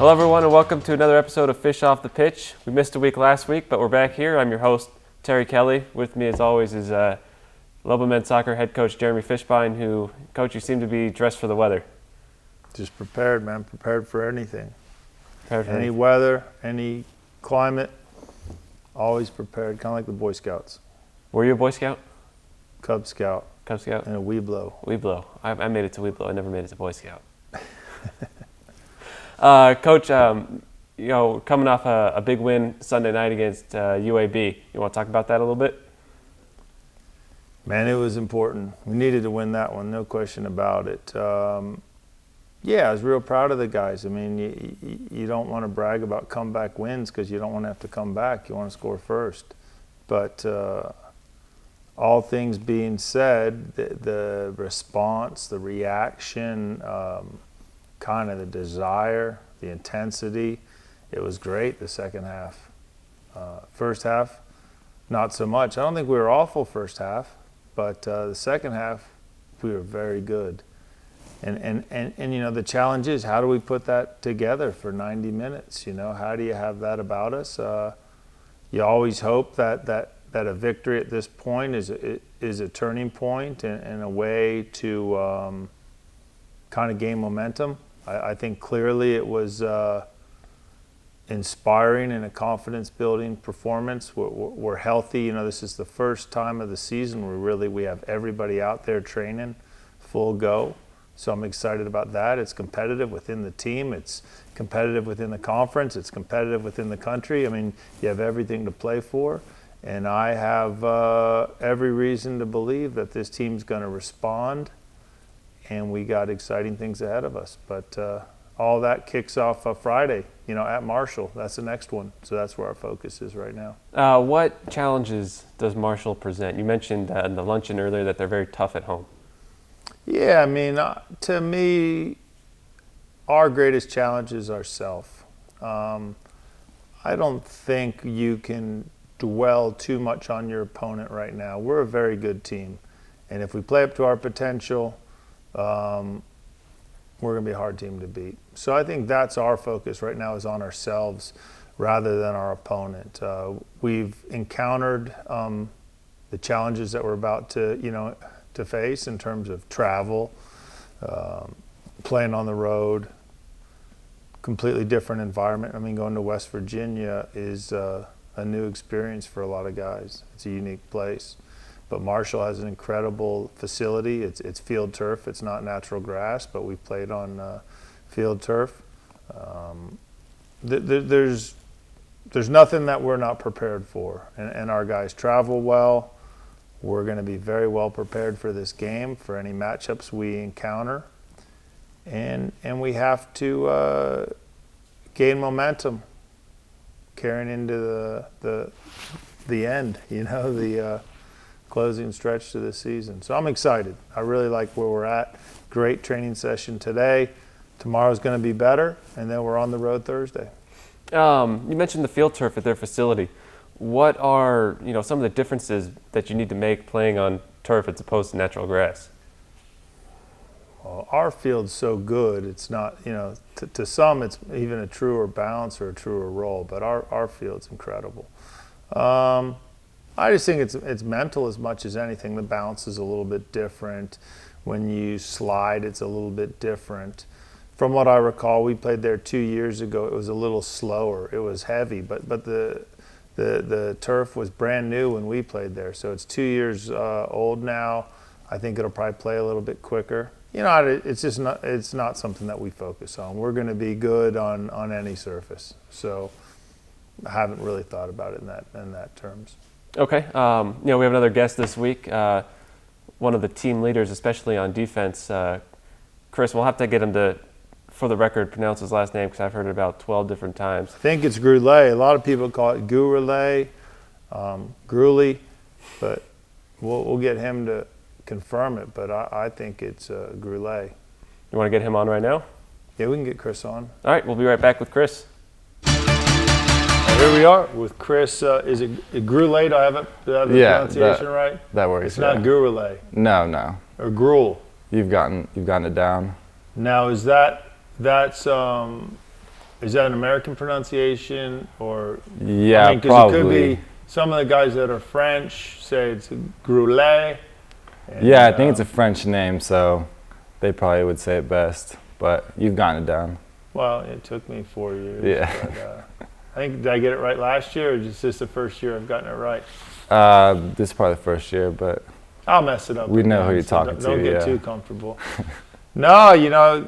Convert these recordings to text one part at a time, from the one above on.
Hello everyone and welcome to another episode of Fish Off the Pitch. We missed a week last week, but we're back here. I'm your host, Terry Kelly. With me as always is Lobo Men's Soccer head coach Jeremy Fishbein, who, Coach, you seem to be dressed for the weather. Just prepared, man. Prepared for anything. Prepared for any anything. weather, any climate, always prepared, kind of like the Boy Scouts. Were you a Boy Scout? Cub Scout. Cub Scout? And a Weeblo. Weeblo. I made it to Weeblo. I never made it to Boy Scout. Coach, coming off a big win Sunday night against UAB. You want to talk about that a little bit? Man, it was important. We needed to win that one, no question about it. I was real proud of the guys. I mean, you don't want to brag about comeback wins because you don't want to have to come back. You want to score first. But all things being said, the response, the reaction, kind of the desire, the intensity, it was great the second half. First half, not so much. I don't think we were awful first half, but the second half, we were very good. And the challenge is, how do we put that together for 90 minutes? How do you have that about us? You always hope that a victory at this point is a turning point and a way to kind of gain momentum. I think clearly it was inspiring and a confidence-building performance. We're healthy. This is the first time of the season where we have everybody out there training full go. So I'm excited about that. It's competitive within the team. It's competitive within the conference. It's competitive within the country. I mean, you have everything to play for. And I have every reason to believe that this team's going to respond. And we got exciting things ahead of us. But all that kicks off Friday, at Marshall. That's the next one. So that's where our focus is right now. What challenges does Marshall present? You mentioned in the luncheon earlier that they're very tough at home. Yeah, I mean, to me, our greatest challenge is ourselves. I don't think you can dwell too much on your opponent right now. We're a very good team. And if we play up to our potential, we're going to be a hard team to beat. So I think that's our focus right now, is on ourselves rather than our opponent. We've encountered the challenges that we're about to face in terms of travel, playing on the road, completely different environment. I mean, going to West Virginia is a new experience for a lot of guys. It's a unique place. But Marshall has an incredible facility. It's field turf. It's not natural grass, but we've played on field turf. There's nothing that we're not prepared for. And our guys travel well. We're going to be very well prepared for this game, for any matchups we encounter. And we have to gain momentum carrying into the end, the closing stretch to this season. So I'm excited. I really like where we're at. Great training session today. Tomorrow's going to be better, and then we're on the road Thursday. You mentioned the field turf at their facility. What are some of the differences that you need to make playing on turf as opposed to natural grass? Well, our field's so good. It's not, to some it's even a truer bounce or a truer roll, but our field's incredible. I just think it's mental as much as anything. The bounce is a little bit different. When you slide, it's a little bit different. From what I recall, we played there 2 years ago. It was a little slower. It was heavy, but the turf was brand new when we played there. So it's 2 years old now. I think it'll probably play a little bit quicker. It's not something that we focus on. We're going to be good on any surface. So I haven't really thought about it in that terms. Okay. We have another guest this week, one of the team leaders, especially on defense. Chris, we'll have to get him to, for the record, pronounce his last name because I've heard it about 12 different times. I think it's Gurule. A lot of people call it Gurule, Gurule, but we'll get him to confirm it. But I think it's Gurule. You want to get him on right now? Yeah, we can get Chris on. All right, we'll be right back with Chris. Here we are with Chris. Is it Gurule? Do I have the pronunciation right? That works. It's not Gurule. No. Or Gruel. You've gotten it down. Now, is that's Is that an American pronunciation or? Yeah, I mean, 'cause probably. it could be some of the guys that are French say it's Gurule. Yeah, I think it's a French name, so they probably would say it best. But you've gotten it down. Well, it took me 4 years. Yeah. But, I think, did I get it right last year, or is this the first year I've gotten it right? This is probably the first year, but I'll mess it up. we know again, who you're so talking don't to. get Yeah. too comfortable. No, you know,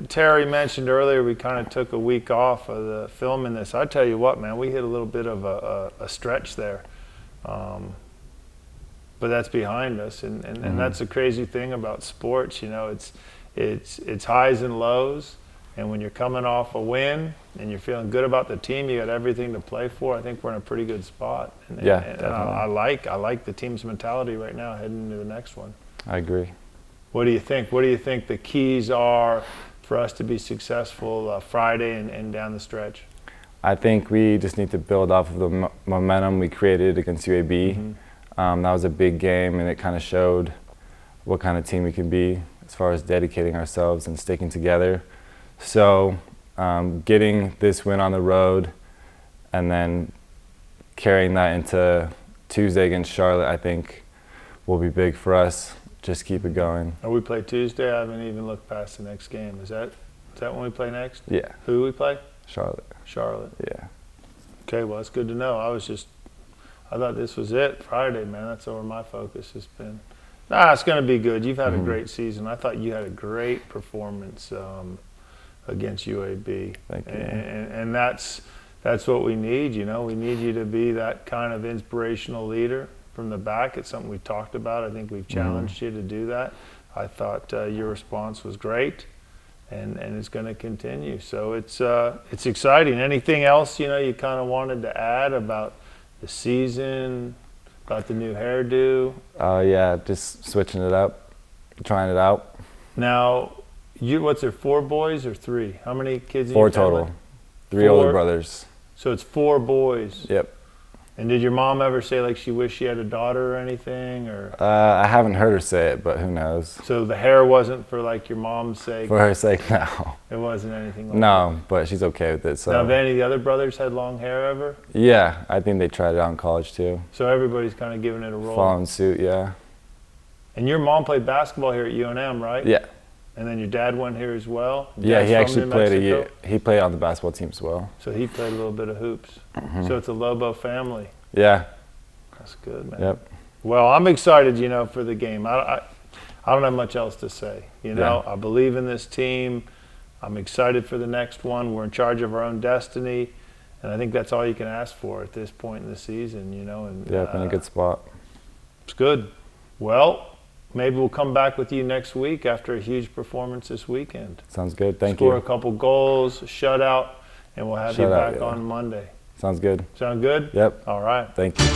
Terry mentioned earlier we kind of took a week off of the filming this. I tell you what, man, we hit a little bit of a stretch there. But that's behind us, and that's the crazy thing about sports. You know, it's highs and lows, and when you're coming off a win and you're feeling good about the team, you got everything to play for. I think we're in a pretty good spot. And Definitely. I like the team's mentality right now heading into the next one. I agree. What do you think? What do you think the keys are for us to be successful Friday and down the stretch? I think we just need to build off of the momentum we created against UAB. That was a big game, and it kind of showed what kind of team we can be as far as dedicating ourselves and sticking together. So getting this win on the road and then carrying that into Tuesday against Charlotte, I think will be big for us. Just keep it going. We play Tuesday. I haven't even looked past the next game. Is that when we play next? Yeah. Who we play? Charlotte. Charlotte. Yeah. Okay, well, it's good to know. I thought this was it. Friday, man. That's where my focus has been. It's going to be good. You've had a great season. I thought you had a great performance against UAB. Thank you. And that's what we need. You know, we need you to be that kind of inspirational leader from the back. It's something we've talked about. I think we've challenged you to do that. I thought your response was great, and it's going to continue. So it's exciting. Anything else you kind of wanted to add about the season, about the new hairdo? Yeah, just switching it up, trying it out. Now, what's there, 4 boys or 3? How many kids in 4 your family? total. 3 4? older brothers. So it's 4 boys. Yep. And did your mom ever say like she wished she had a daughter or anything, or? I haven't heard her say it, but who knows? So the hair wasn't for like your mom's sake? For her sake, no. It wasn't anything like No, but she's okay with it. So. Now, have any of the other brothers had long hair ever? Yeah, I think they tried it out in college too. So everybody's kind of giving it a roll. Following suit, yeah. And your mom played basketball here at UNM, right? Yeah. And then your dad went here as well? Yeah, Dad's he from actually New played a Mexico? year. He played on the basketball team as well. So he played a little bit of hoops. So it's a Lobo family. Yeah. That's good, man. Yep. Well, I'm excited, for the game. I don't have much else to say. Yeah. I believe in this team. I'm excited for the next one. We're in charge of our own destiny, and I think that's all you can ask for at this point in the season. And Yep, in a good spot. It's good. Well, maybe we'll come back with you next week after a huge performance this weekend. Sounds good. Thank Score you. a couple goals, shutout, and we'll have you Shutout, back yeah. on Monday. Sounds good. Sound good? Yep. All right. Thank you.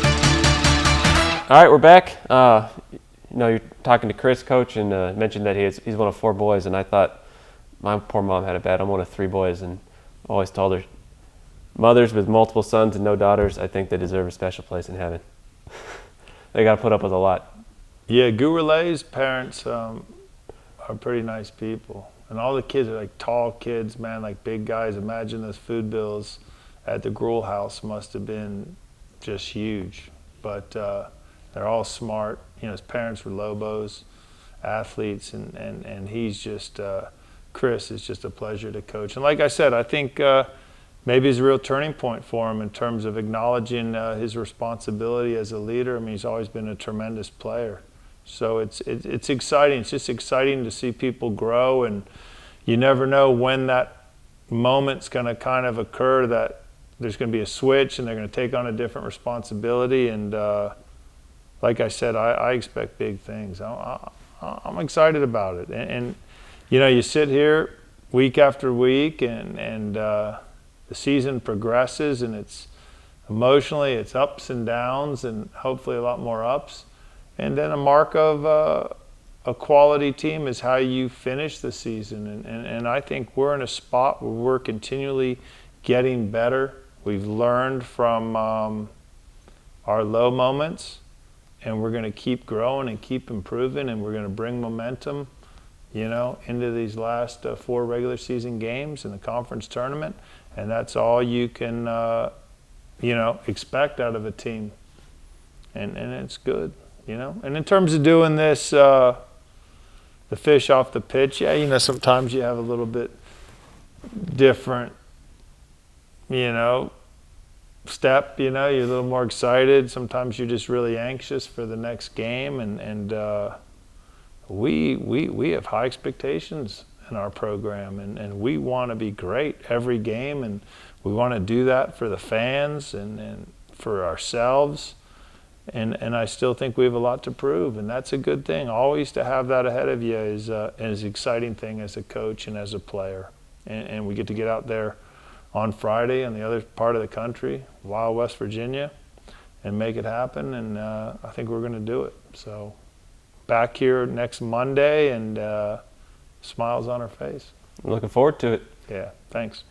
All right, we're back. You're talking to Chris, coach, and mentioned that he's one of 4 boys, and I thought my poor mom had it bad. I'm one of 3 boys, and always told her, mothers with multiple sons and no daughters, I think they deserve a special place in heaven. They got to put up with a lot. Yeah, Gurule's parents are pretty nice people. And all the kids are like tall kids, man, like big guys. Imagine those food bills at the Gurule house must have been just huge. But they're all smart. His parents were Lobos, athletes, and he's just, Chris is just a pleasure to coach. And like I said, I think maybe it's a real turning point for him in terms of acknowledging his responsibility as a leader. I mean, he's always been a tremendous player. So it's exciting. It's just exciting to see people grow, and you never know when that moment's going to kind of occur that there's going to be a switch and they're going to take on a different responsibility. And like I said, I expect big things. I'm excited about it. And you sit here week after week, and the season progresses, and it's emotionally, it's ups and downs, and hopefully a lot more ups. And then a mark of a quality team is how you finish the season. And I think we're in a spot where we're continually getting better. We've learned from our low moments, and we're going to keep growing and keep improving, and we're going to bring momentum, into these last 4 regular season games in the conference tournament. And that's all you can, expect out of a team. And it's good, And in terms of doing this, the fish off the pitch, sometimes you have a little bit different, step, you're a little more excited. Sometimes you're just really anxious for the next game. And we have high expectations in our program, and we want to be great every game, and we want to do that for the fans and for ourselves. And I still think we have a lot to prove, and that's a good thing. Always to have that ahead of you is an exciting thing as a coach and as a player. And we get to get out there on Friday on the other part of the country, Wild West Virginia, and make it happen. And I think we're going to do it. So back here next Monday, and smiles on our face. I'm looking forward to it. Yeah, thanks.